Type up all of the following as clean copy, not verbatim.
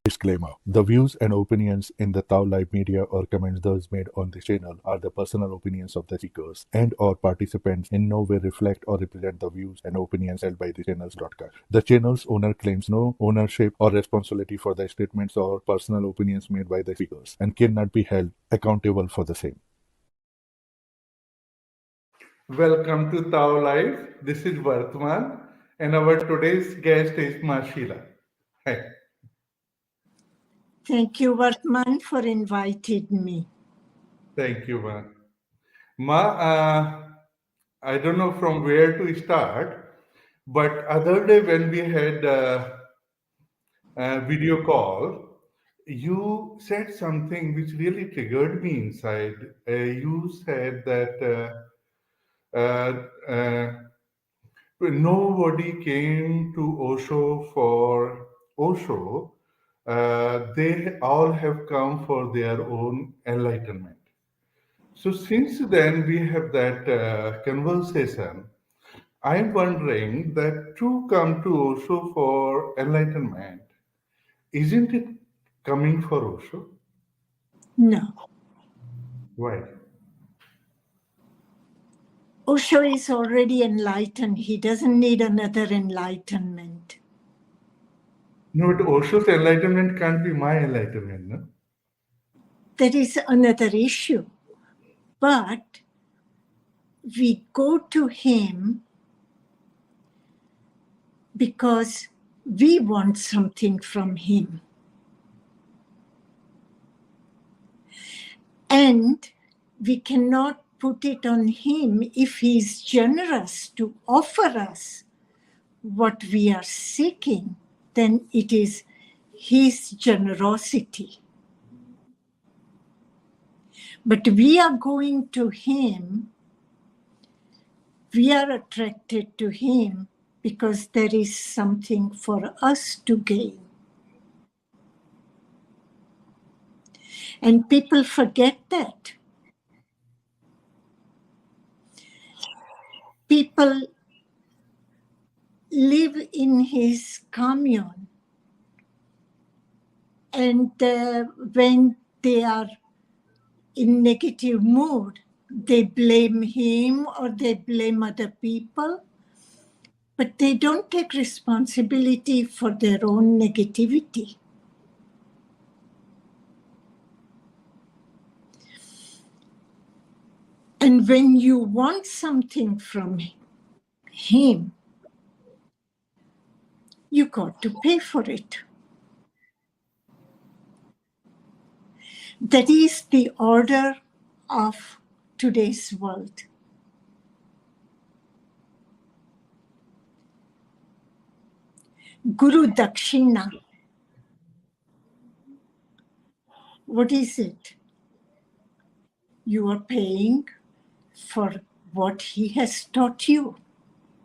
Disclaimer: the views and opinions in the Tao Live Media or comments those made on this channel are the personal opinions of the speakers and/or participants in no way reflect or represent the views and opinions held by the channel's broadcast. The channel's owner claims no ownership or responsibility for the statements or personal opinions made by the speakers and cannot be held accountable for the same. Welcome to Tao Live. This is Vartman, and our today's guest is Sheela. Hi. Thank you, Vartman, for inviting me. Thank you, Ma, I don't know from where to start, but other day when we had a video call, you said something which really triggered me inside. You said that nobody came to Osho for Osho. They all have come for their own enlightenment. So since then we have that conversation. I'm wondering that to come to Osho for enlightenment, isn't it coming for Osho? No. Why? Osho is already enlightened. He doesn't need another enlightenment. No, but Osho's enlightenment can't be my enlightenment, no? That is another issue. But we go to him because we want something from him. And we cannot put it on him if he is generous to offer us what we are seeking, then it is his generosity. But we are going to him, we are attracted to him because there is something for us to gain. And people forget that. People live in his commune, and when they are in negative mood, they blame him or they blame other people, but they don't take responsibility for their own negativity. And when you want something from him, you got to pay for it. That is the order of today's world. Guru Dakshina. What is it? You are paying for what he has taught you.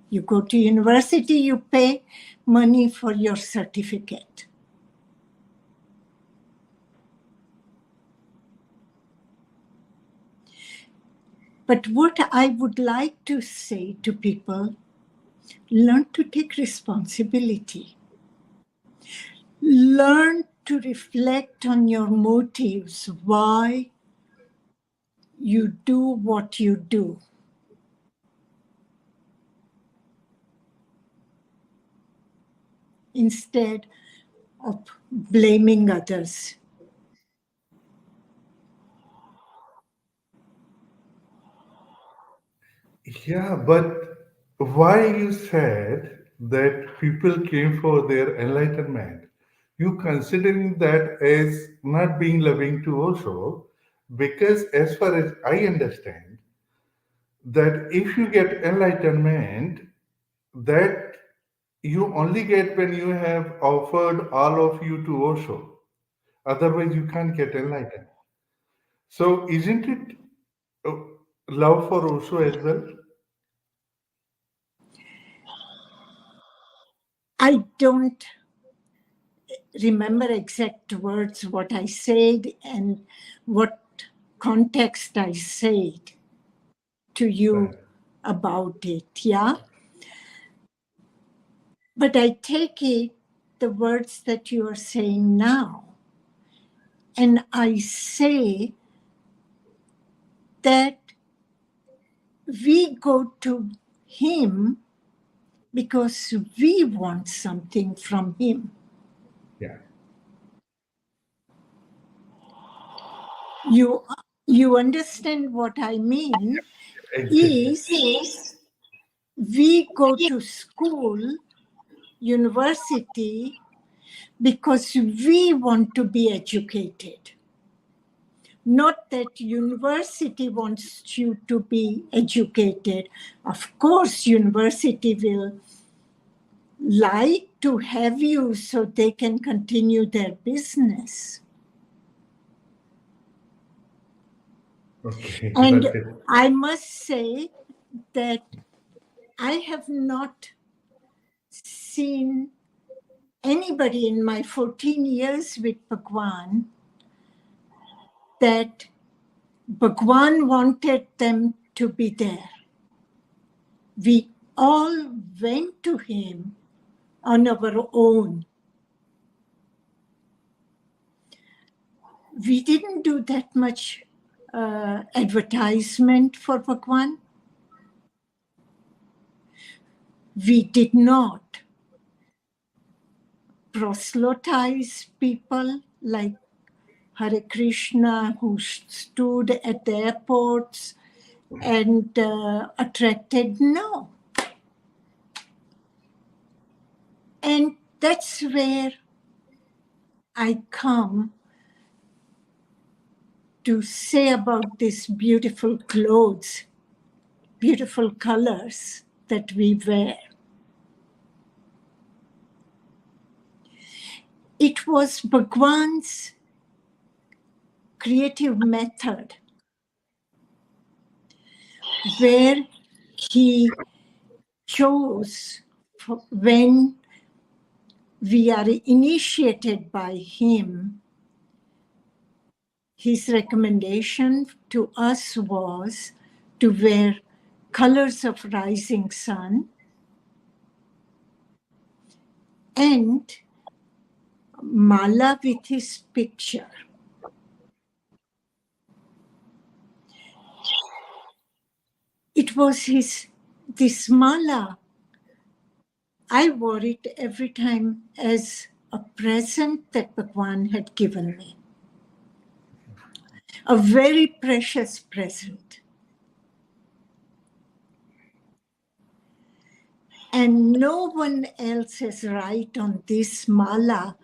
You go to university, you pay money for your certificate. But what I would like to say to people, learn to take responsibility. Learn to reflect on your motives, why you do what you do. Instead of blaming others. Yeah, but why you said that people came for their enlightenment? You considering that as not being loving to Osho, because as far as I understand, that if you get enlightenment, that you only get when you have offered all of you to Osho. Otherwise, you can't get enlightened. So, isn't it love for Osho as well? I don't remember exact words what I said and what context I said to you Right. about it, yeah? But I take it the words that you are saying now, and I say that we go to him because we want something from him. Yeah. You understand what I mean? Exactly. Is we go to school, university, because we want to be educated. Not that university wants you to be educated. Of course, university will like to have you so they can continue their business. Okay. And Right. I must say that I have not seen anybody in my 14 years with Bhagwan that Bhagwan wanted them to be there. We all went to him on our own. We didn't do that much advertisement for Bhagwan. We did not proselytize people like Hare Krishna who stood at the airports and attracted. No. And that's where I come to say about these beautiful clothes, beautiful colors that we wear. It was Bhagwan's creative method where he chose when we are initiated by him. His recommendation to us was to wear colors of rising sun and mala with his picture. It was this mala. I wore it every time as a present that Bhagwan had given me. A very precious present. And no one else has right on this mala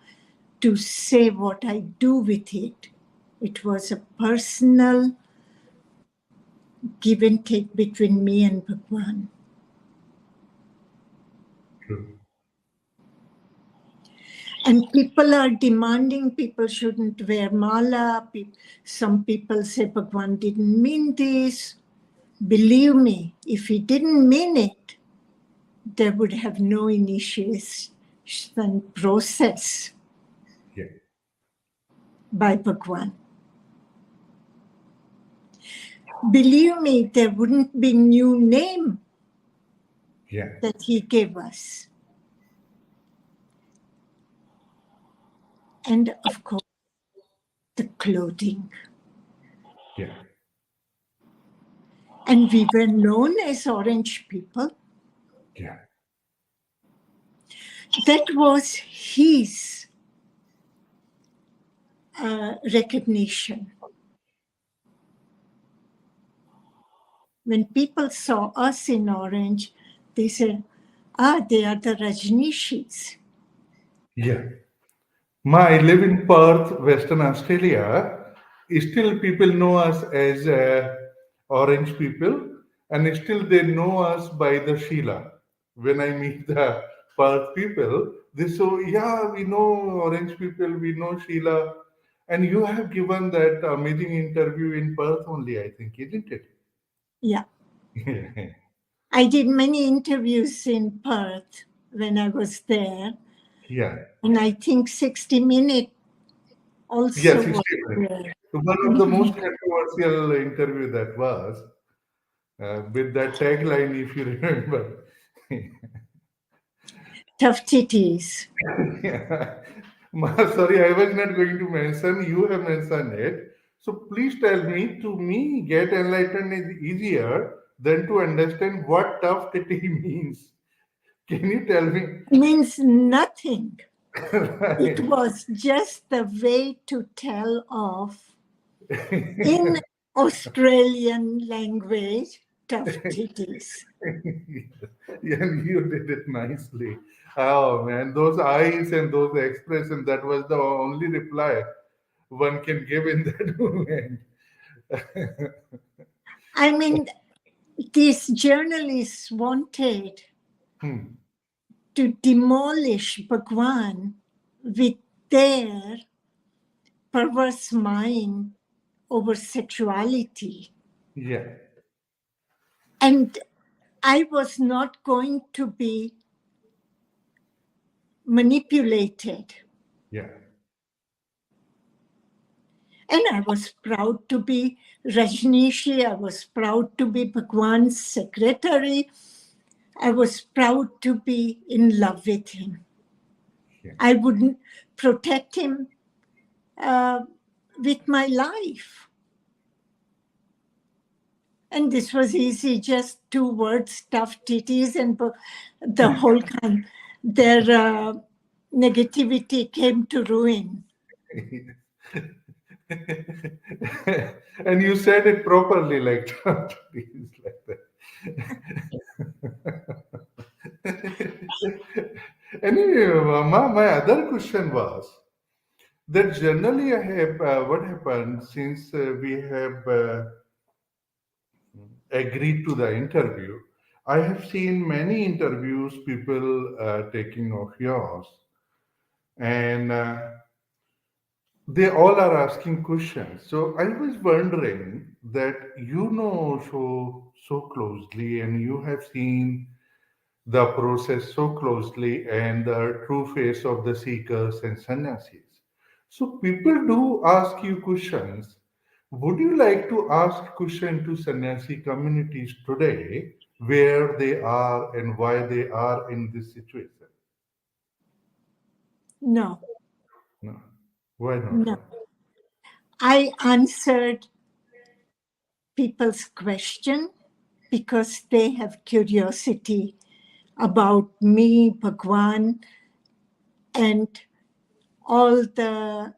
to say what I do with it. It was a personal give and take between me and Bhagwan. True. And people are demanding people shouldn't wear mala. Some people say Bhagwan didn't mean this. Believe me, if he didn't mean it, there would have no initiation process Yeah. by Bhagwan. Believe me, there wouldn't be new name Yeah. that he gave us. And of course, the clothing. Yeah. And we were known as orange people. Yeah. That was his recognition. When people saw us in orange, they said, they are the Rajneeshis. Yeah. I live in Perth, Western Australia. Still, people know us as orange people, and still they know us by the Sheela. When I meet the Perth people, they say, "Yeah, we know orange people, we know Sheela." And you have given that amazing interview in Perth only, I think, isn't it? Yeah. I did many interviews in Perth when I was there. Yeah. And I think 60 Minutes Yes, also was 60 minutes. there. One of the most controversial interview that was with that tagline, if you remember. Tough titties. Yeah. Sorry, I was not going to mention. You have mentioned it. So please tell me, to me, get enlightened is easier than to understand what tough titty means. Can you tell me? Means nothing. It Right. was just the way to tell off in Australian language, tough titties. Yeah, you did it nicely. Oh man, those eyes and those expressions, that was the only reply one can give in that moment. I mean, these journalists wanted Hmm. to demolish Bhagwan with their perverse mind over sexuality. Yeah, And I was not going to be manipulated. yeah. And I was proud to be Rajneesh. I was proud to be Bhagwan's secretary. I was proud to be in love with him. Yeah. I would protect him with my life. And this was easy, just 2 words, tough titties, and the whole kind, their negativity came to ruin. And you said it properly, like it's like that. Anyway, my other question was that generally I have what happened since we have agreed to the interview. I have seen many interviews, people taking of yours, and they all are asking questions. So I was wondering that you know so closely, and you have seen the process so closely, and the true face of the seekers and sannyasis. So people do ask you questions. Would you like to ask question to sannyasi communities today, where they are and why they are in this situation? No, No. Why not? no. I answered people's question because they have curiosity about me, Bhagwan, and all the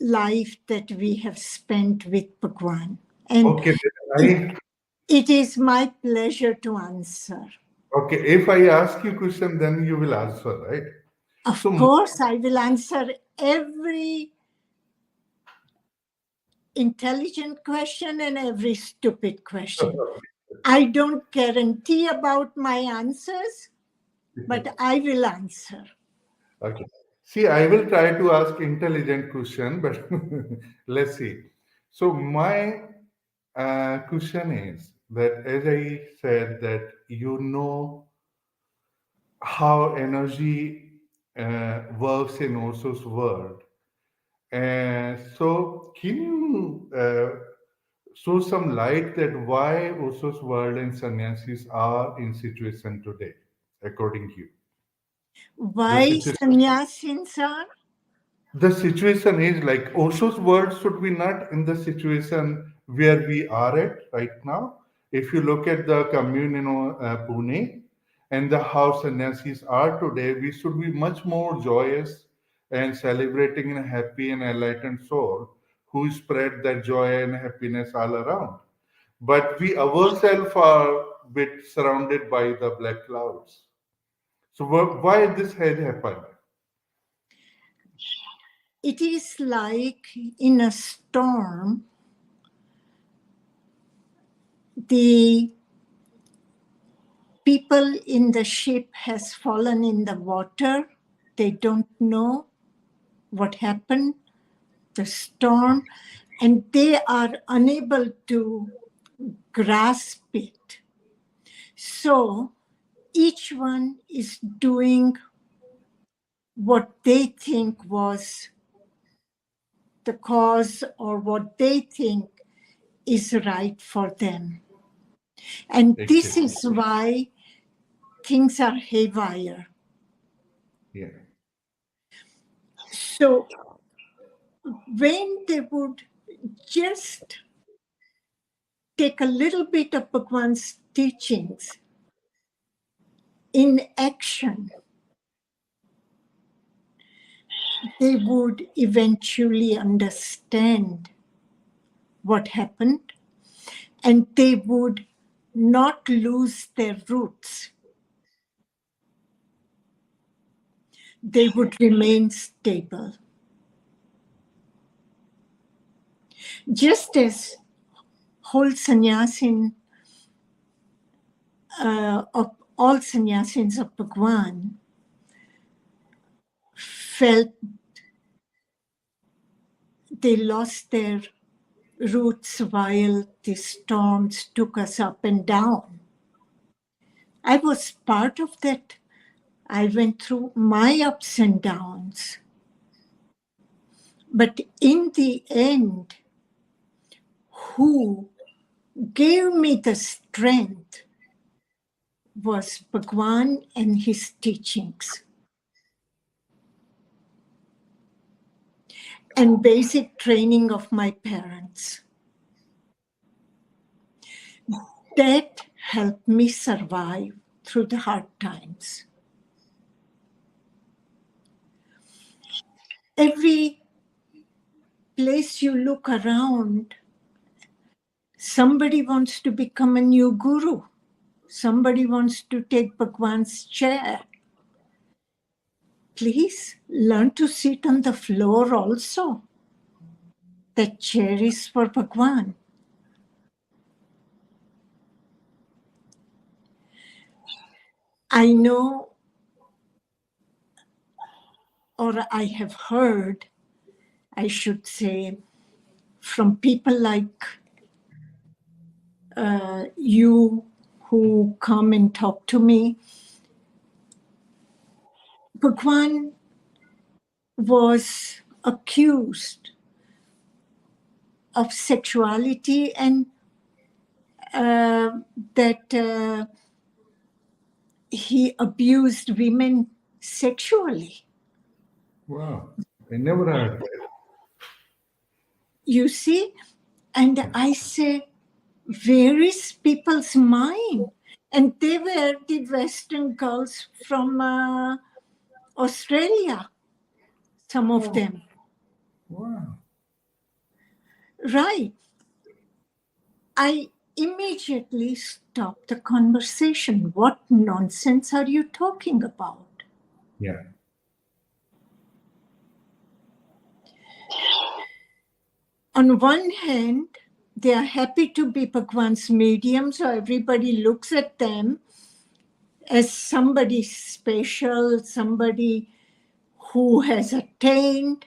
life that we have spent with Bhagwan. And Okay, it, I it is my pleasure to answer. okay. If I ask you question, then you will answer, right? Of So course, I will answer every intelligent question and every stupid question. I don't guarantee about my answers, but I will answer. okay. See, I will try to ask intelligent question, but let's see. So my question is that, as I said, that you know how energy works in Osho's world, and so can you show some light that why Osho's world and sannyasis are in situation today, according to you? The Why situation. sannyasins are? The situation is like Osho's words should be not in the situation where we are at right now. If you look at the commune in Pune and the how sannyasis are today, we should be much more joyous and celebrating a happy and enlightened soul who spread that joy and happiness all around. But we ourselves are a bit surrounded by the black clouds. So why this had happened? It is like in a storm, the people in the ship has fallen in the water. They don't know what happened, the storm, and they are unable to grasp it. So each one is doing what they think was the cause or what they think is right for them. And this Exactly. is why things are haywire. Yeah. So when they would just take a little bit of Bhagwan's teachings in action, they would eventually understand what happened, and they would not lose their roots. They would remain stable. Just as whole sannyasin of all sannyasins of Bhagwan felt they lost their roots while the storms took us up and down. I was part of that. I went through my ups and downs. But in the end, who gave me the strength was Bhagwan and his teachings. And basic training of my parents. That helped me survive through the hard times. Every place you look around, somebody wants to become a new guru. Somebody wants to take Bhagwan's chair. Please learn to sit on the floor also. That chair is for Bhagwan. I know, or I have heard, I should say, from people like you who come and talk to me. Bhagwan was accused of sexuality and that he abused women sexually. Wow. I never heard that. You see? And I say, where is people's mind? And they were the Western girls from Australia, some of them. Wow. Right. I immediately stopped the conversation. What nonsense are you talking about? Yeah. On one hand, they are happy to be Bhagwan's medium, so everybody looks at them as somebody special, somebody who has attained,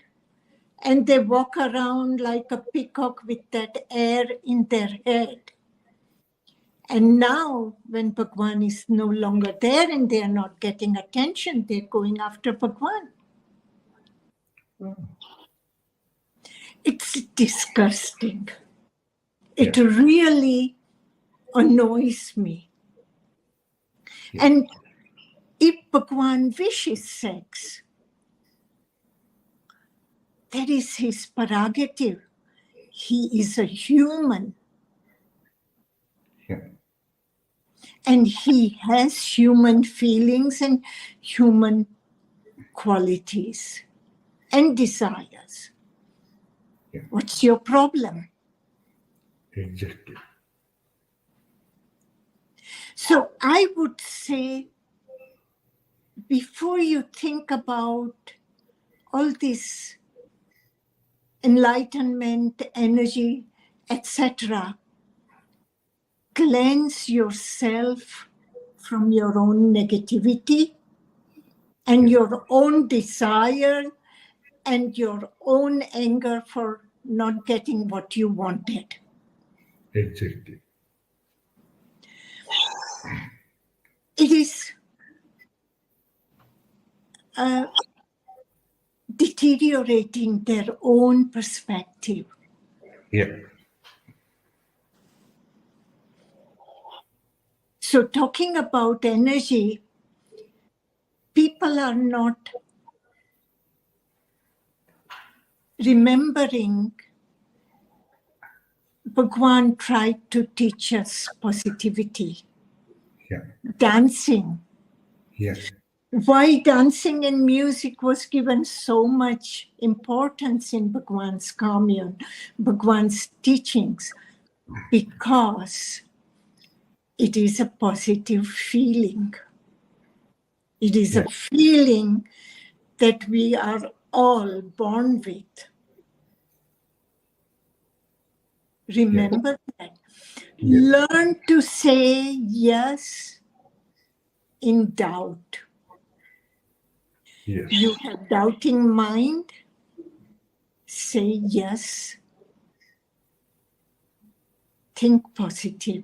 and they walk around like a peacock with that air in their head. And now, when Bhagwan is no longer there and they are not getting attention, they're going after Bhagwan. It's disgusting. It Yeah. really annoys me. Yeah. And if Bhagwan wishes sex, that is his prerogative. He is a human. Yeah. And he has human feelings and human qualities and desires. Yeah. What's your problem? Exactly. So I would say, before you think about all this enlightenment, energy, etc., cleanse yourself from your own negativity and your own desire and your own anger for not getting what you wanted. Exactly. It is deteriorating their own perspective. Yeah. So, talking about energy, people are not remembering Bhagwan tried to teach us positivity, Yeah. dancing. Yeah. Why dancing and music was given so much importance in Bhagwan's commune, Bhagwan's teachings? Because it is a positive feeling. It is Yeah. a feeling that we are all born with. Yeah. Remember that. Yeah. Learn to say yes in doubt. Yes. You have doubting mind, say yes, think positive.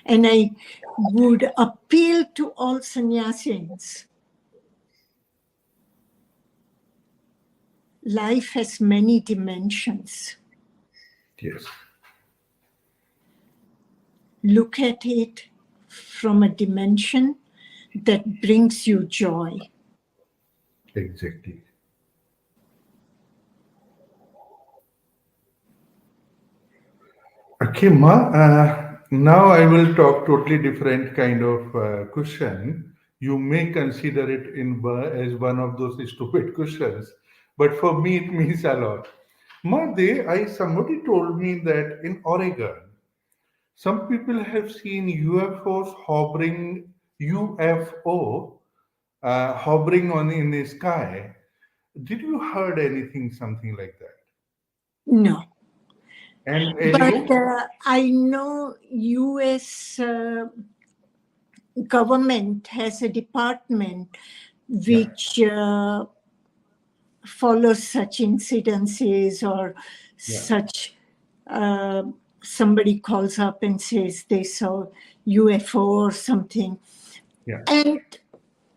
And I would appeal to all sannyasins. Life has many dimensions. Yes. Look at it from a dimension that brings you joy. Exactly. Okay, Ma. Now I will talk totally different kind of question. You may consider it as one of those stupid questions, but for me it means a lot. Ma, somebody told me that in Oregon, some people have seen UFO hovering on in the sky. Did you heard anything something like that? No. And But aliens? I know US government has a department Yeah, which follows such incidences or yeah, such uh, somebody calls up and says they saw UFO or something. yeah. And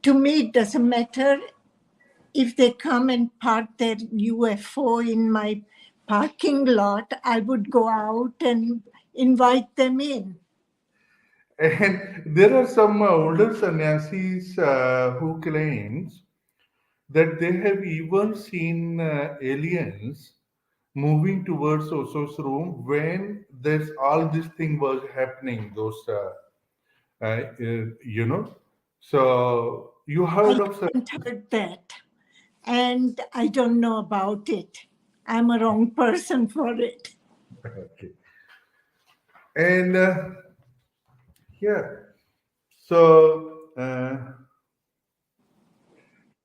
to me, it doesn't matter if they come and park their UFO in my parking lot. I would go out and invite them in. And there are some older sannyasis who claims that they have even seen aliens moving towards Osho's room when there's all this thing was happening. You know. So you I heard of such? haven't heard that, and I don't know about it. I'm a wrong person for it. Okay. And yeah, so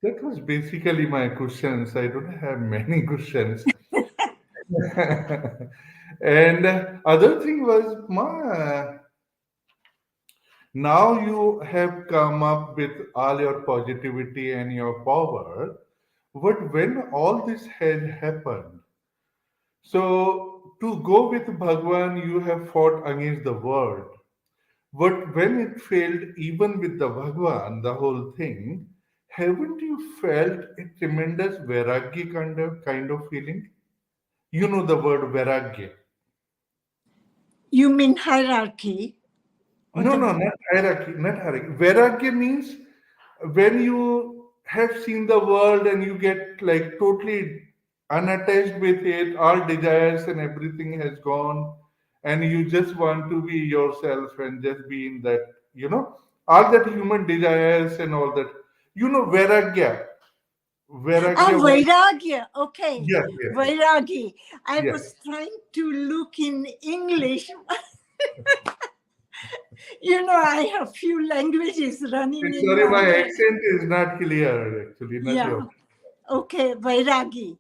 that was basically my questions. I don't have many questions. And other thing was, now you have come up with all your positivity and your power. But when all this had happened, so to go with Bhagwan, you have fought against the world. But when it failed, even with the Bhagwan, the whole thing, haven't you felt a tremendous vairagya kind of feeling? You know the word vairagya. You mean hierarchy or No, the no, not hierarchy, not hierarchy. Vairagya means when you have seen the world and you get like totally unattached with it, all desires and everything has gone, and you just want to be yourself and just be in that, all that human desires and all that. Vairagya. Vairagya. Vairagya. Okay, Yes, yes, yes. Vairagi. I Yes. was trying to look in English. I have few languages running in Sorry, my my head. accent is not clear actually, not Yeah. your. Okay, Vairagi.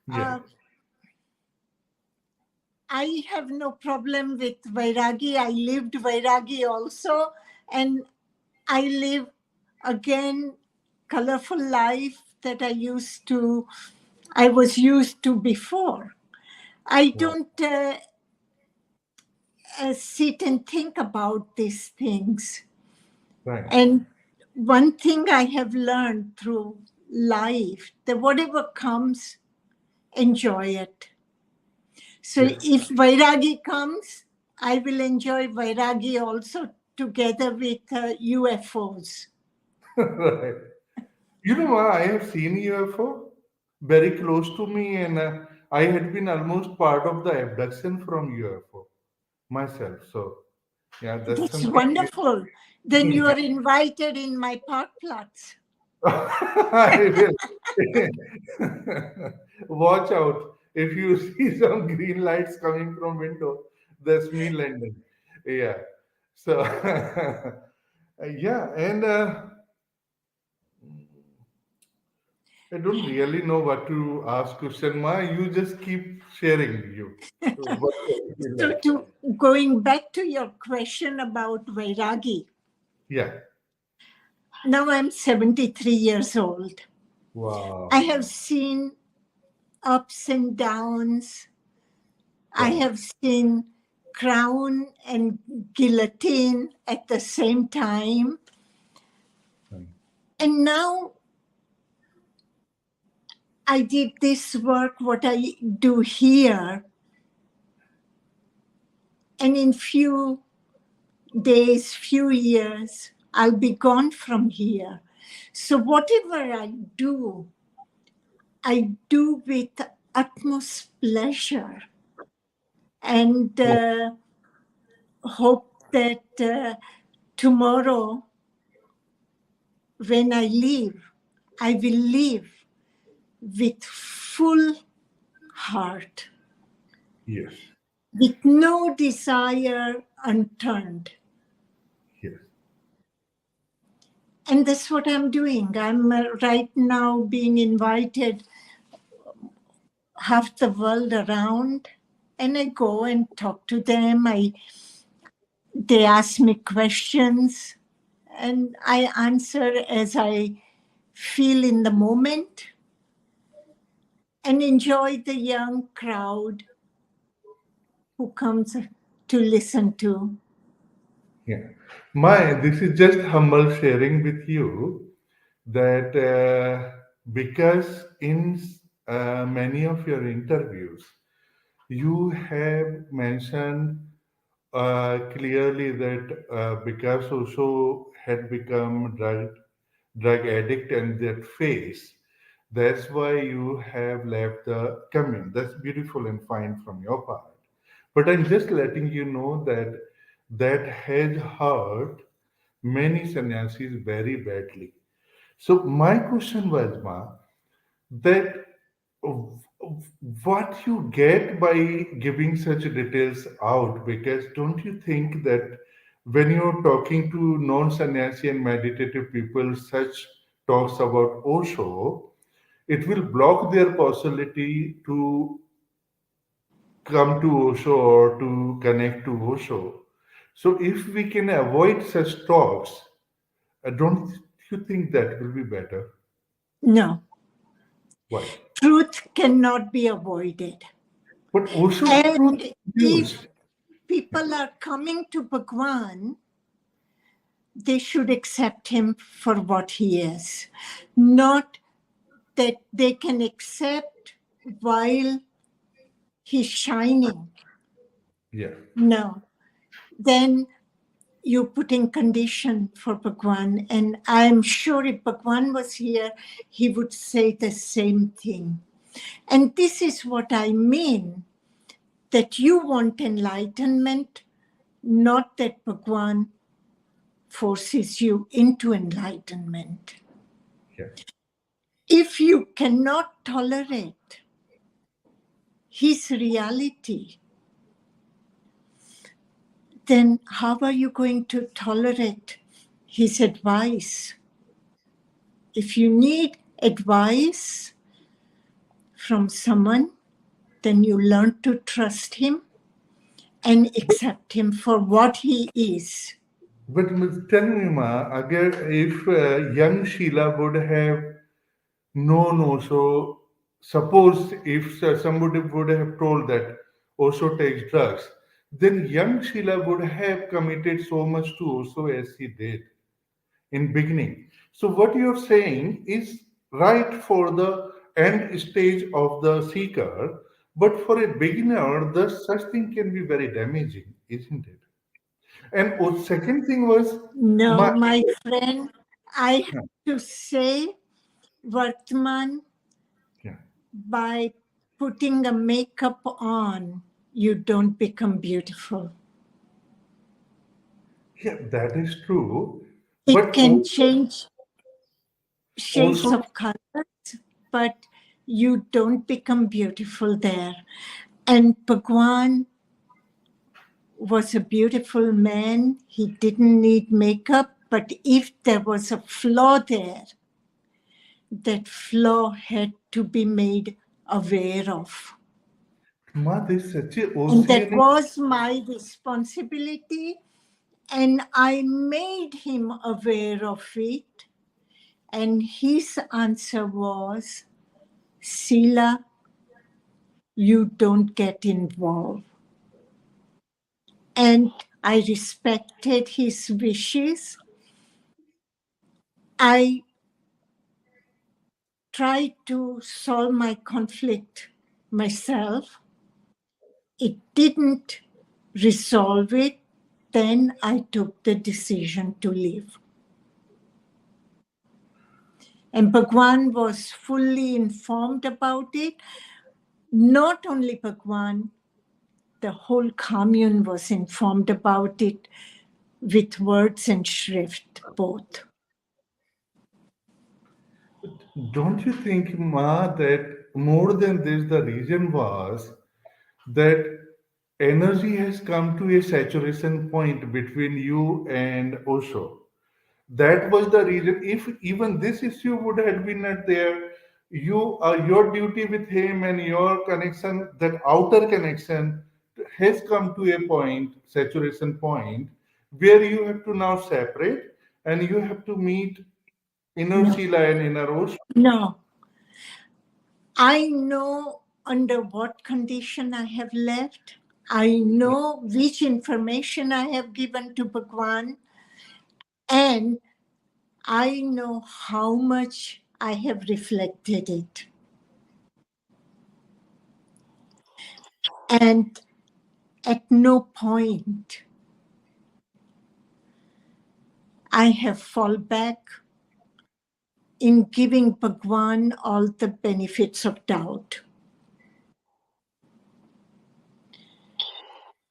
Yeah. Uh, I have no problem with Vairagi. I lived Vairagi also, and I live again colorful life that I was used to before. I Wow. don't sit and think about these things. Right. And one thing I have learned through life, that whatever comes, enjoy it. So Yes. if Vairagi comes, I will enjoy Vairagi also together with UFOs. Right. You know what? I have seen UFO very close to me, and I had been almost part of the abduction from UFO myself. So, yeah, that's That's something. wonderful. Then you are invited in my park plots. I will. Watch out. If you see some green lights coming from window, that's me landing. Yeah. So, yeah, and I don't really know what to ask question. Ma, you just keep sharing you. What you feel So like. to going back to your question about Vairagi, Yeah. now I'm 73 years old. I Wow. have seen ups and downs. I Wow. have seen crown and guillotine at the same time. And now I did this work, what I do here, and in few days, few years, I'll be gone from here. So whatever I do with utmost pleasure and hope that tomorrow when I leave, I will live with full heart, Yes. with no desire unturned. Yes. And that's what I'm doing. I'm right now being invited half the world around, and I go and talk to them. They ask me questions, and I answer as I feel in the moment and enjoy the young crowd who comes to listen to. Yeah. This is just humble sharing with you that because in many of your interviews, you have mentioned clearly that because also had become drug addict and that phase, that's why you have left the commune. That's beautiful and fine from your part. But I'm just letting you know that that has hurt many sannyasis very badly. So my question was, Ma, that what you get by giving such details out, because don't you think that when you're talking to non-sannyasi and meditative people, such talks about Osho, it will block their possibility to come to Osho or to connect to Osho. So if we can avoid such talks, don't you think that will be better? No, Why? truth cannot be avoided. But Osho's truth And is if huge. people are coming to Bhagwan, they should accept him for what he is, not that they can accept while he's shining. Yeah. No, then you're putting condition for Bhagwan. And I'm sure if Bhagwan was here, he would say the same thing. And this is what I mean, that you want enlightenment, not that Bhagwan forces you into enlightenment. Yeah. If you cannot tolerate his reality, then how are you going to tolerate his advice? If you need advice from someone, then you learn to trust him and accept him for what he is. But tell me, Ma, again, if young Sheila would have known Osho, suppose if somebody would have told that Osho takes drugs, then young Sheila would have committed so much to Osho as he did. in beginning. So what you're saying is right for the end stage of the seeker, but for a beginner, the such thing can be very damaging, isn't it? And second thing was No, my my friend, I have to say, Vartman, yeah, by putting a makeup on, you don't become beautiful. yeah, that is true. It But can change shades also of colors, but you don't become beautiful there. And Bhagwan was a beautiful man. He didn't need makeup, but if there was a flaw there, that flaw had to be made aware of. Ma, this such a And that oceanic. was my responsibility. And I made him aware of it. And his answer was, Sheela, you don't get involved. And I respected his wishes. I tried to solve my conflict myself. It didn't resolve it. Then I took the decision to leave. And Bhagwan was fully informed about it. Not only Bhagwan, the whole commune was informed about it with words and shrift both. Don't you think, Ma, that more than this, the reason was that energy has come to a saturation point between you and Osho? That was the reason. If even this issue would have been not there, your duty with him and your connection, that outer connection, has come to a point, saturation point, where you have to now separate and you have to meet inner No, Sheela and inner Osho. no. I know under what condition I have left. I know which information I have given to Bhagwan, and I know how much I have reflected it. And at no point I have fallen back in giving Bhagwan all the benefits of doubt.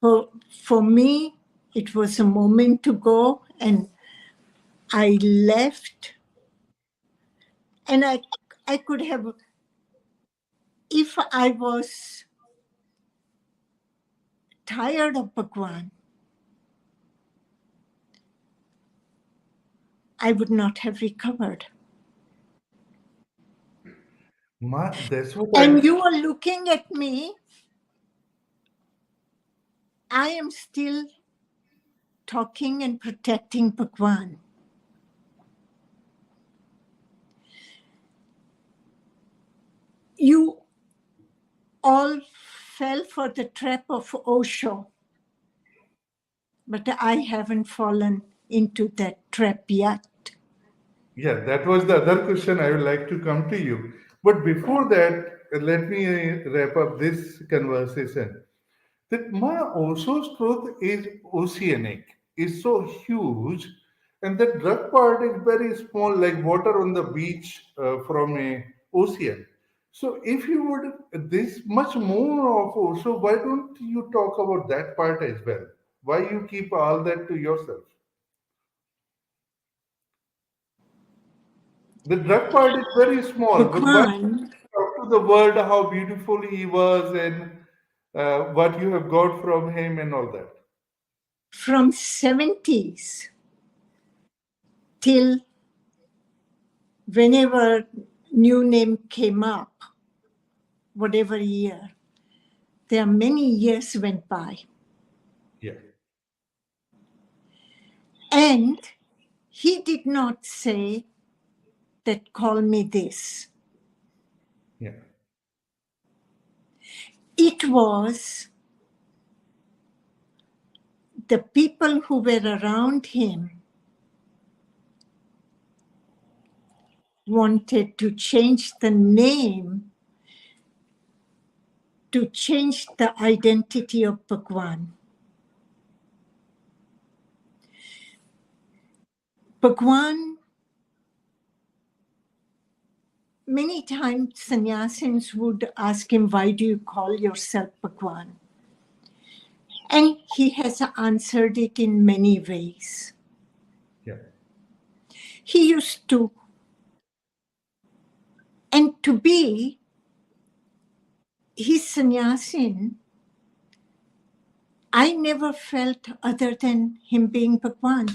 For me, it was a moment to go, and I left. And I could have, if I was tired of Bhagwan, I would not have recovered. Ma, that's what And I. you are looking at me, I am still talking and protecting Bhagwan. You all fell for the trap of Osho, but I haven't fallen into that trap yet. Yeah, that was the other question I would like to come to you. But before that, let me wrap up this conversation. That Ma Osho's truth is oceanic, is so huge, and the drug part is very small, like water on the beach from a ocean. So if you would this much more of Osho, why don't you talk about that part as well? Why you keep all that to yourself? The drug part is very small, but why Bhagwan, talk to the world how beautiful he was and what you have got from him and all that? from 70s till whenever new name came up, whatever year, there are many years went by. Yeah, And he did not say that call me this. yeah, It was the people who were around him wanted to change the name to change the identity of Bhagwan. Bhagwan, many times sannyasins would ask him, why do you call yourself Bhagwan? And he has answered it in many ways. Yeah. He used to, and to be his sannyasin, I never felt other than him being Bhagwan.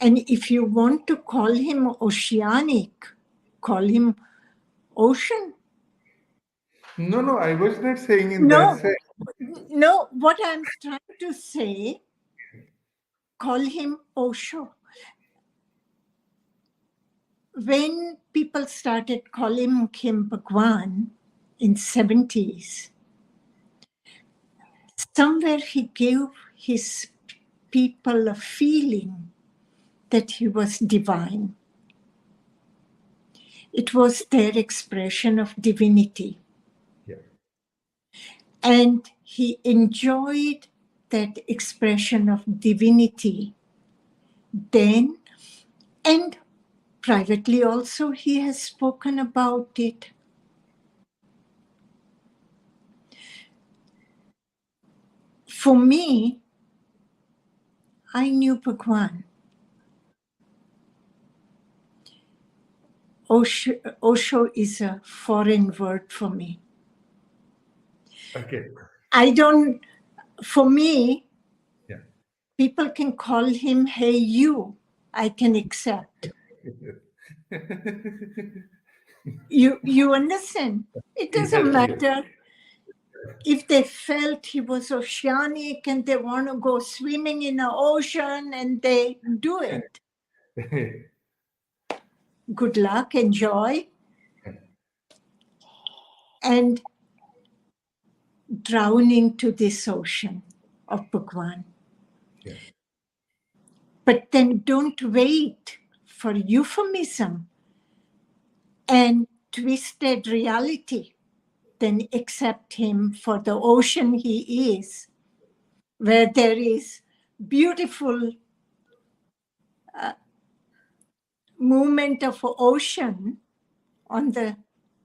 And if you want to call him oceanic, call him ocean. No, no, I was not saying in that No, sense. no, what I'm trying to say, call him Osho. When people started calling him Bhagwan in 70s, somewhere he gave his people a feeling that he was divine. It was their expression of divinity. Yeah. And he enjoyed that expression of divinity then, and privately also he has spoken about it. For me, I knew Bhagwan. Osho is a foreign word for me. Okay. For me, Yeah. people can call him, hey, you, I can accept. You understand? It doesn't Yes, yes. matter if they felt he was oceanic and they want to go swimming in the ocean and they do it. Good luck, enjoy, and drown into this ocean of Bhagwan. Yeah. But then don't wait for euphemism and twisted reality. Then accept him for the ocean he is, where there is beautiful movement of ocean on the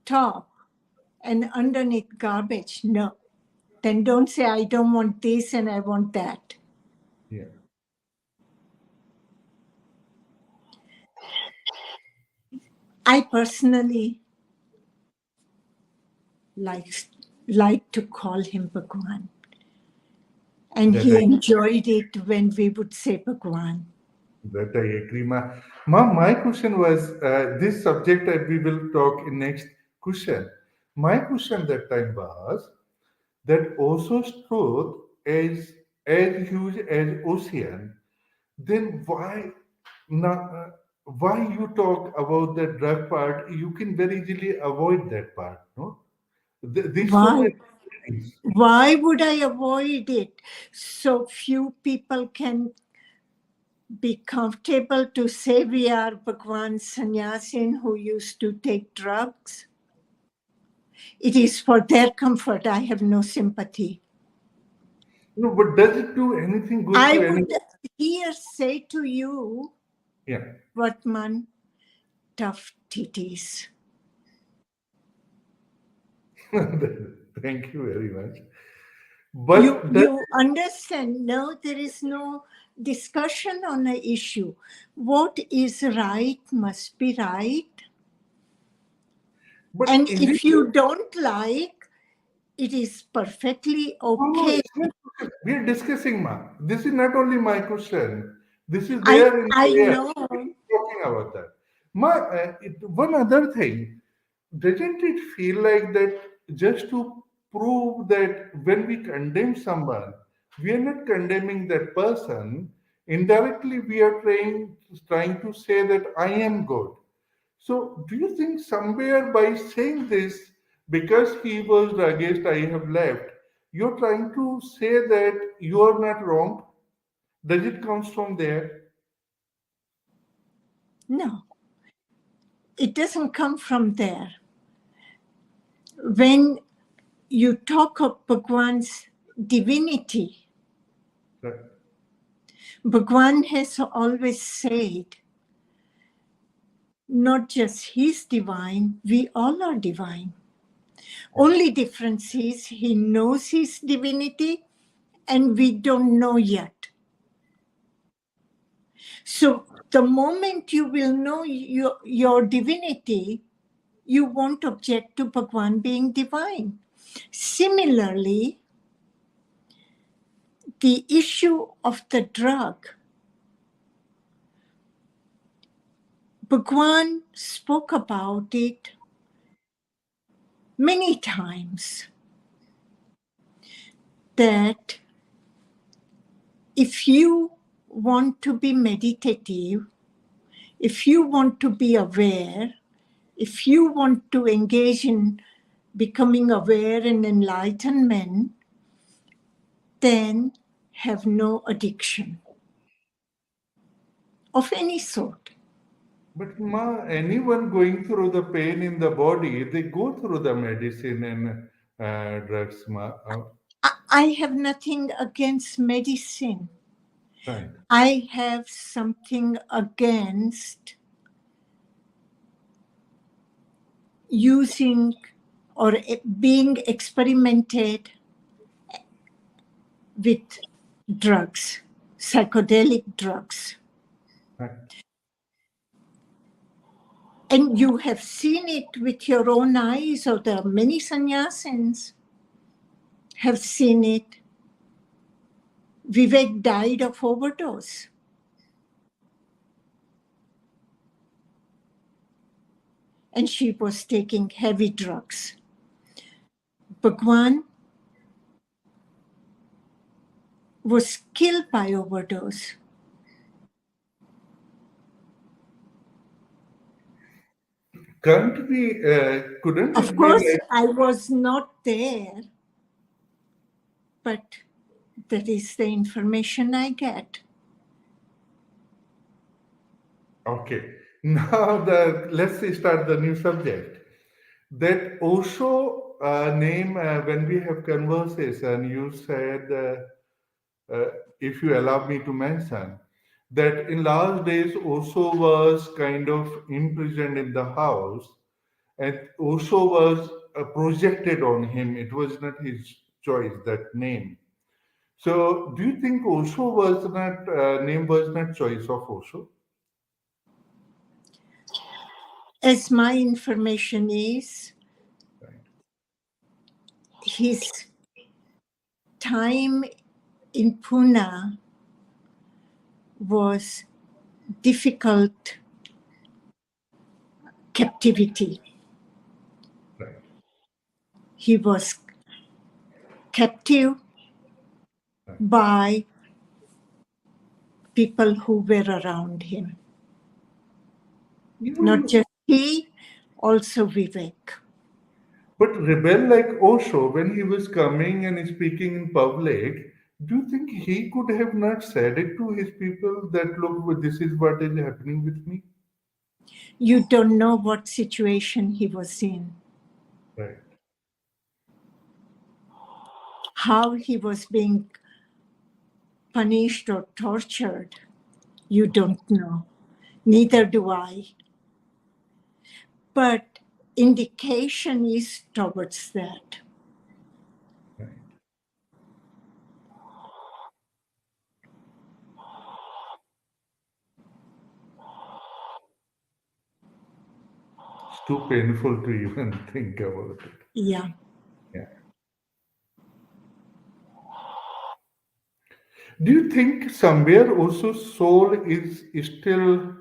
top and underneath garbage. No. Then don't say, I don't want this and I want that. Yeah. I personally like to call him Bhagwan. And That he I enjoyed it when we would say Bhagwan. that I agree. My question was this subject that we will talk in next question. My question that time was that Osho's truth is as huge as ocean. Then not, why you talk about the drug part? You can very easily avoid that part, no? There's so Why? many things. Why would I avoid it? So few people can be comfortable to say we are Bhagwan Sannyasin who used to take drugs. It is for their comfort. I have no sympathy. No, but does it do anything good I to would anyone? here say to you, Yeah. Vartman, tough titties. Thank you very much. You, But you understand, no, there is no discussion on the issue. What is right must be right. but And is it? if you don't like, it is perfectly No, no, okay. it's not. We are discussing, ma. This is not only my question. This is I, there in I there. know. Talking about that. One other thing, doesn't it feel like that just to prove that when we condemn someone, we are not condemning that person. Indirectly, we are trying to say that I am good. So, do you think somewhere by saying this, because he was against I have left, you're trying to say that you are not wrong? Does it comes from there? No, it doesn't come from there. When you talk of Bhagwan's divinity, Right. Bhagwan has always said, not just he's divine, we all are divine. Only difference is he knows his divinity and we don't know yet. So the moment you will know your divinity, you won't object to Bhagwan being divine. Similarly, the issue of the drug, Bhagwan spoke about it many times, that if you want to be meditative, if you want to be aware, if you want to engage in becoming aware and enlightenment, then have no addiction of any sort. But Ma, anyone going through the pain in the body, they go through the medicine and drugs, Ma. I have nothing against medicine. Right. I have something against using or being experimented with drugs, psychedelic drugs. Right. And you have seen it with your own eyes, or the many sannyasins have seen it. Vivek died of overdose. And she was taking heavy drugs. Bhagwan was killed by overdose. Couldn't Of it be course, like, I was not there, but that is the information I get. okay, now let's start the new subject. That Osho name, when we have conversation, you said, if you allow me to mention, that in last days Osho was kind of imprisoned in the house, and Osho was projected on him. It was not his choice, that name. So, do you think Osho was not name was not choice of Osho? As my information is, Right. his time in Pune was difficult captivity. Right. He was captive Right. by people who were around him. Not Even, just he, also Vivek. but rebel like Osho, when he was coming and speaking in public, do you think he could have not said it to his people that look, this is what is happening with me? You don't know what situation he was in, Right. how he was being punished or tortured. You don't know. Neither do I. But indication is towards that. Right. It's too painful to even think about it. Yeah. Yeah. Do you think somewhere Osho's soul is still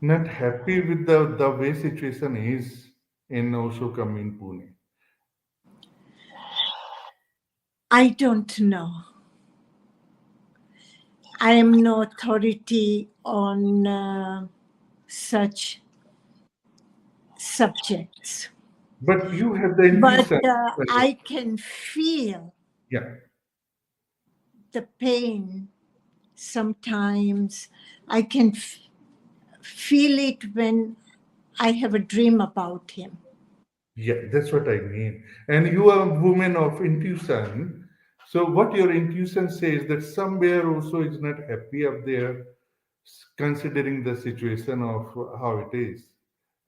not happy with the way situation is in Osho coming Pune? I don't know. I am no authority on such subjects. But you have the But intuition. I can feel Yeah. the pain sometimes. I can feel it when I have a dream about him. Yeah, that's what I mean. And you are a woman of intuition. So what your intuition says that somewhere also is not happy up there, considering the situation of how it is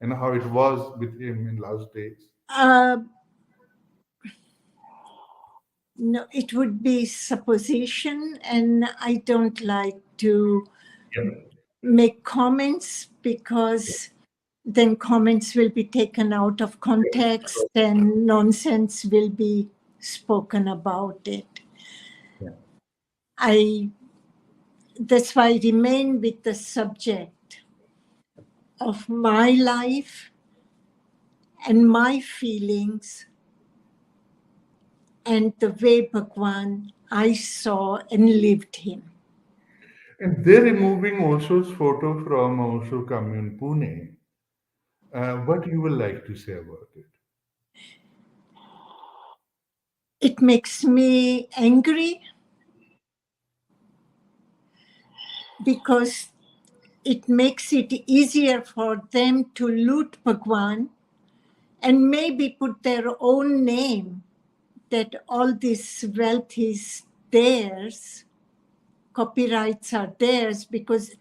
and how it was with him in last days. Uh, no, it would be supposition, and I don't like to Yeah. make comments because then comments will be taken out of context and nonsense will be spoken about it. Yeah. I That's why I remain with the subject of my life and my feelings and the way Bhagwan I saw and lived him. And they're removing Osho's photo from Osho Commune, Pune. What you will like to say about it? It makes me angry because it makes it easier for them to loot Bhagwan and maybe put their own name that all this wealth is theirs, copyrights are theirs, because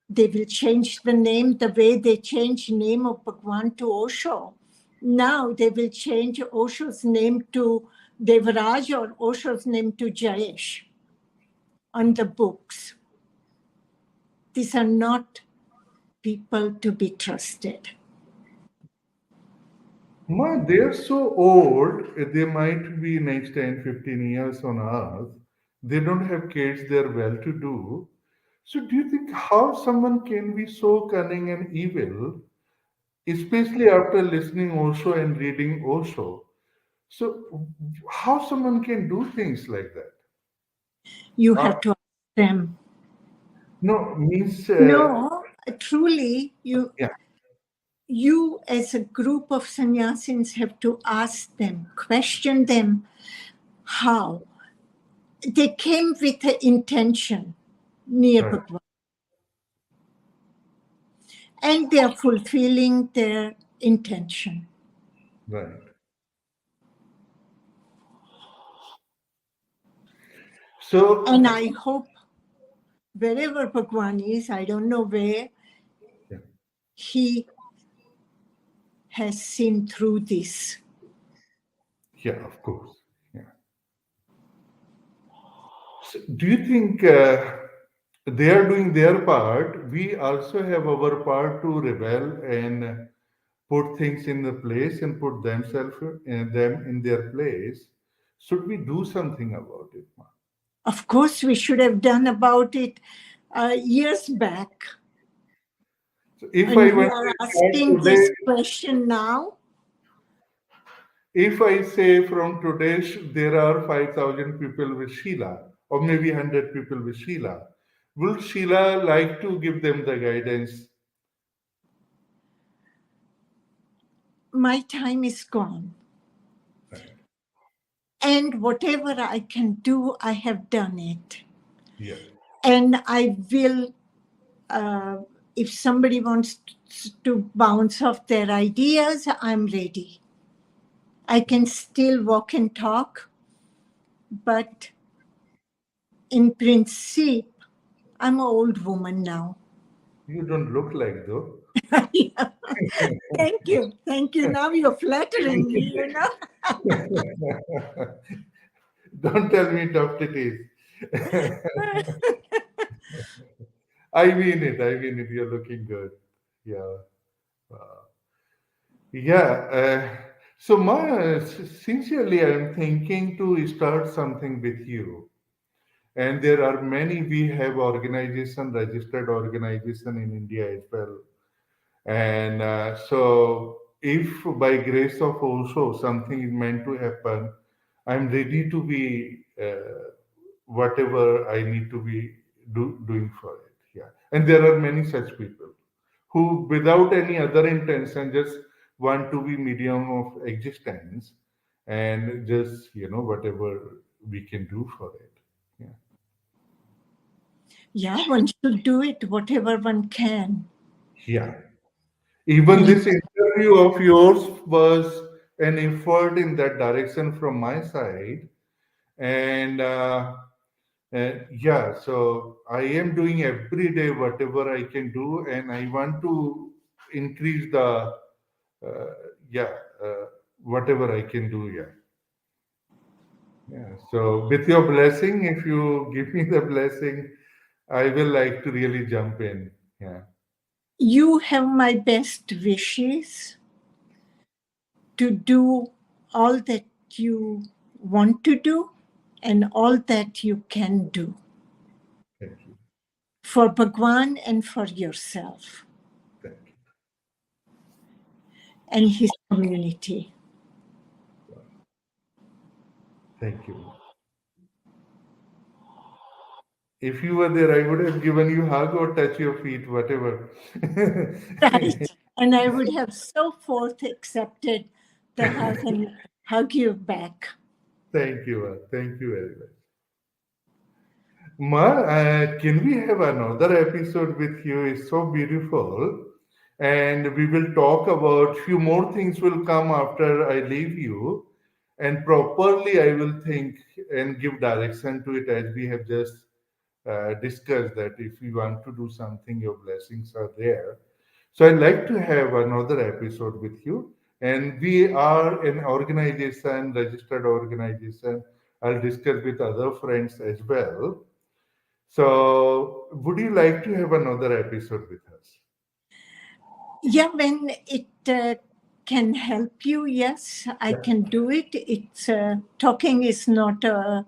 they will change the name the way they change name of Bhagwan to Osho. Now they will change Osho's name to Devaraj or Osho's name to Jayesh on the books. These are not people to be trusted. Ma, they're so old, they might be next 10, 15 years on Earth. They don't have kids, they're well to do. So, do you think how someone can be so cunning and evil, especially after listening Osho and reading Osho? So, how someone can do things like that? You Uh, have to ask them. no, means, No, truly, yeah, you as a group of sannyasins have to ask them, question them how. They came with an intention near right, Bhagwan and they are fulfilling their intention. right. And So, I hope wherever Bhagwan is, I don't know where, yeah, he has seen through this. yeah, of course. Yeah. So do you think they are doing their part? We also have our part to rebel and put things in the place and put themselves them in their place. Should we do something about it, Ma? Of course, we should have done about it years back. So if I And we want are to start asking today, this question now. if I say from today there are 5,000 people with Sheela, or maybe 100 people with Sheela, will Sheela like to give them the guidance? My time is gone. Right. And whatever I can do, I have done it. Yeah. And I will, if somebody wants to bounce off their ideas, I'm ready. I can still walk and talk, but in principle, I'm an old woman now. You don't look like though. Yeah. Thank you. Thank you. Now you're flattering me, you know. Don't tell me tough it is. I mean it. I mean it. You're looking good. Yeah. Wow. Yeah. So, sincerely, I'm thinking to start something with you. And there are many. We have organization, registered organization in India as well. And so, if by grace of also something is meant to happen, I'm ready to be whatever I need to be doing for it. Yeah. And there are many such people who, without any other intention, just want to be medium of existence and just, whatever we can do for it. Yeah, one should do it, whatever one can. Yeah. Even And this interview of yours was an effort in that direction from my side. And yeah, so I am doing every day whatever I can do, and I want to increase the, uh, yeah, uh, whatever I can do. Yeah. Yeah. So, with your blessing, if you give me the blessing, I will like to really jump in. Yeah. you have my best wishes to do all that you want to do and all that you can do Thank you. for Bhagwan and for yourself Thank you. and his community. Thank you. If you were there, I would have given you hug or touch your feet, whatever. Right. And I would have so forth accepted the hug and hug you back. Thank you. Thank you very much. Ma, can we have another episode with you? It's so beautiful. And we will talk about few more things will come after I leave you. And properly I will think and give direction to it as we have just discussed that if you want to do something, your blessings are there. So I'd like to have another episode with you. And we are an organization, registered organization. I'll discuss with other friends as well. So, would you like to have another episode with us? Yeah, when it can help you, yes, I Yeah. can do it. It's talking is not a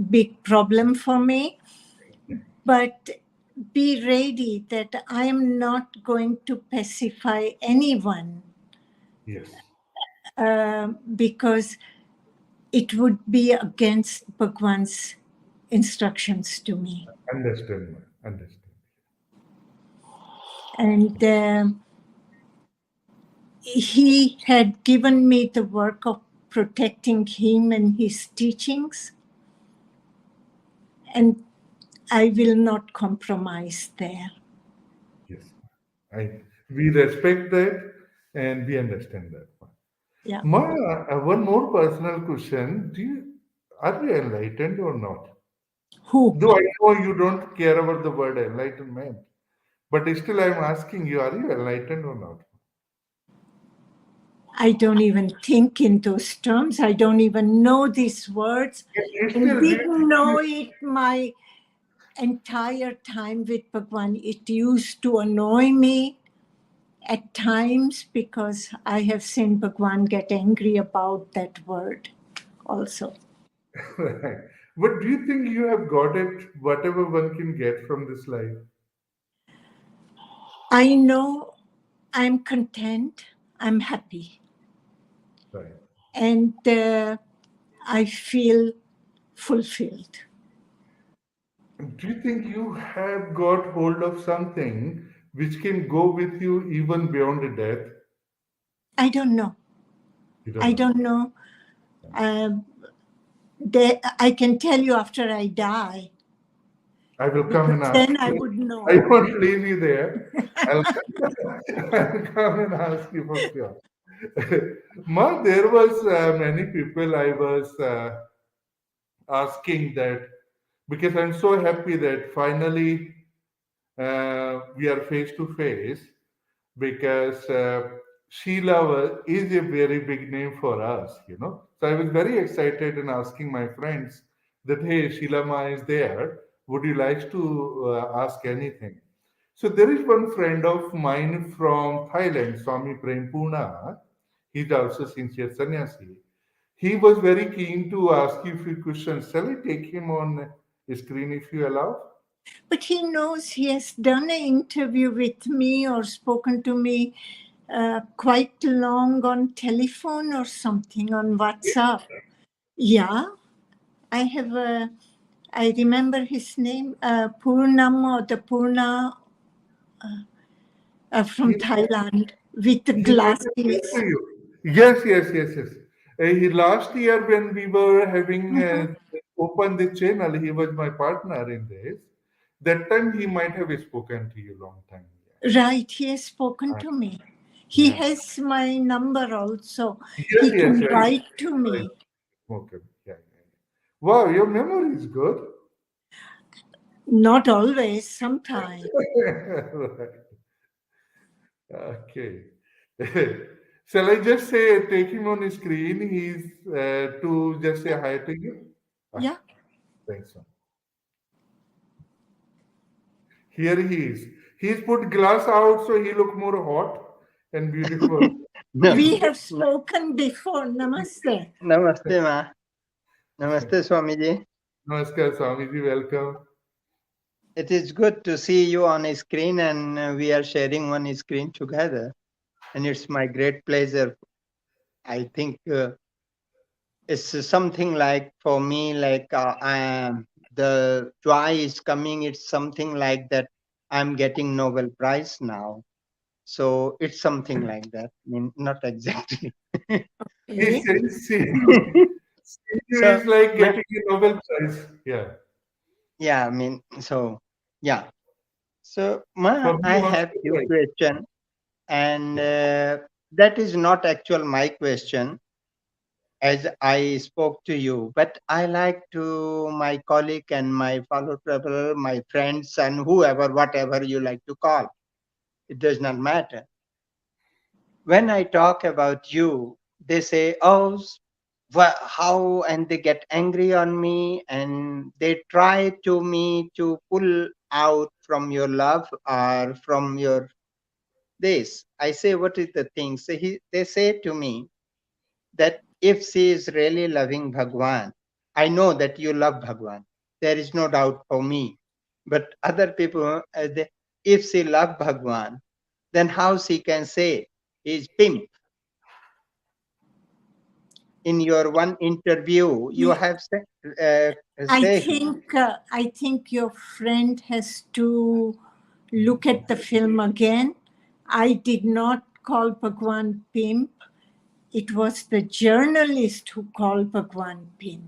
big problem for me, but be ready that I am not going to pacify anyone Yes. because it would be against Bhagwan's instructions to me. Understand, ma'am. Understand. And he had given me the work of protecting him and his teachings, and I will not compromise there. Yes. I we respect that and we understand that. Yeah. Ma, one more personal question. Are you enlightened or not? Who? Though I know you don't care about the word enlightenment, but still I'm asking you, are you enlightened or not? I don't even think in those terms. I don't even know these words and Still, do didn't know it my entire time with Bhagwan. It used to annoy me at times because I have seen Bhagwan get angry about that word also. right. But do you think you have got it, whatever one can get from this life? I know I'm content, I'm happy, Right. and I feel fulfilled. Do you think you have got hold of something which can go with you even beyond death? I don't know. You don't I know. don't know. Um, I can tell you after I die, I will come and because ask then I you. would I know. won't leave you there. I'll, I'll come and ask you for sure. Ma, there was many people I was asking that because I'm so happy that finally we are face to face because is a very big name for us. So I was very excited and asking my friends that, hey, Sheila Ma is there. Would you like to ask anything? So there is one friend of mine from Thailand, Swami Prempuna. He's also sincere sannyasi. He was very keen to ask you a few questions. Shall I take him on screen if you allow? But he knows he has done an interview with me or spoken to me quite long on telephone or something on WhatsApp. Yeah, I have a. I remember his name, Purnam or the Purna He from Thailand with the He might have said to glasses. you. Yes, yes, yes, yes. Last year when we were having Mhm. opened the channel, he was my partner in this. That time he might have spoken to you long time. Right, he has spoken to me. He Yeah. has my number also. Yes, He yes, can yeah. write to Right. me. Okay. Yeah, yeah. Wow, your memory is good. Not always, sometimes. Right. Okay. Shall I just say, take him on the screen? He's to just say hi to you. Ah, Yeah. thanks, man. Here he is. He's put glass out so he look more hot and beautiful. No. We have spoken before. Namaste. Namaste, ma. Namaste, Swamiji. Namaskar, Swamiji. Welcome. It is good to see you on a screen, and we are sharing one screen together. And it's my great pleasure. I think it's something like for me, like the joy is coming. It's something like that. I'm getting Nobel Prize now, so it's something like that. I mean, not exactly. He Okay. says, see you So, is like ma- getting a Nobel Prize. Yeah. yeah, I mean, so yeah. So, ma, For I me have also, few right. questions, and Yeah. that is not actual my question as I spoke to you, but I like to my colleague and my fellow traveler, my friends, and whoever, whatever you like to call. It does not matter. When I talk about you, they say, "Oh, how?" and they get angry on me, and they try to me to pull out from your love or from your this. I say, what is the thing? So they say to me that if she is really loving Bhagwan, I know that you love Bhagwan. There is no doubt for me. But other people, if she love Bhagwan, then how she can say is pimp? In your one interview, you We, have say I think your friend has to look at the film again. I did not call Bhagwan Pimp. It was the journalist who called Bhagwan Pimp.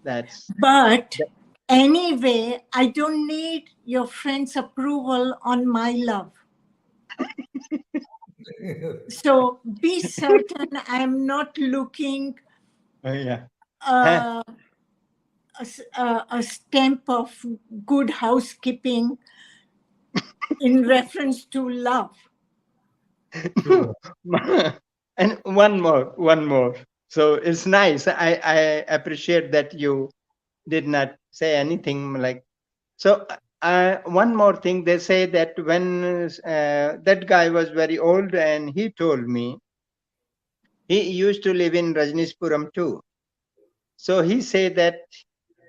that's But anyway, I don't need your friend's approval on my love. So be certain I'm not looking yeah. a, a stamp of good housekeeping in reference to love. Sure. And one more. So it's nice. I appreciate that you did not say anything like so. One more thing, they say that when that guy was very old, and he told me he used to live in Rajneeshpuram too. So he said that,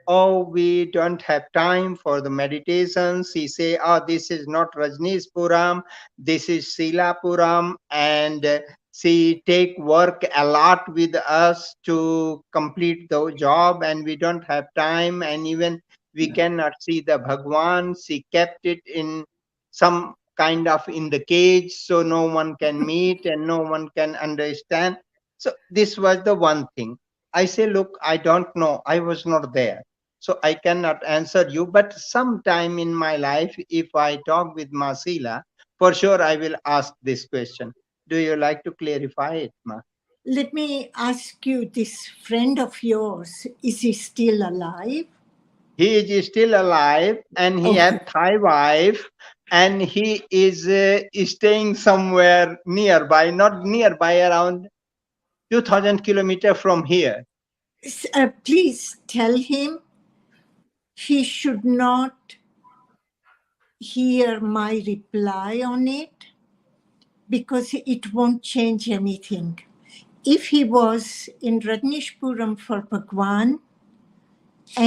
oh, we don't have time for the meditations. He say, oh, this is not Rajneeshpuram, this is Silapuram, and she take work a lot with us to complete the job, and we don't have time, and even we cannot see the Bhagwan. She kept it in some kind of in the cage, so no one can meet and no one can understand. So this was the one thing. I say, look, I don't know. I was not there. So I cannot answer you. But sometime in my life, if I talk with Masila, for sure I will ask this question. Do you like to clarify it, Ma? Let me ask you, this friend of yours, is he still alive? He is still alive and he Okay. have Thai wife and he is staying somewhere nearby, not nearby, around 2000 kilometers from here. Please tell him he should not hear my reply on it because it won't change anything. If he was in Rajneeshpuram for Bhagwan,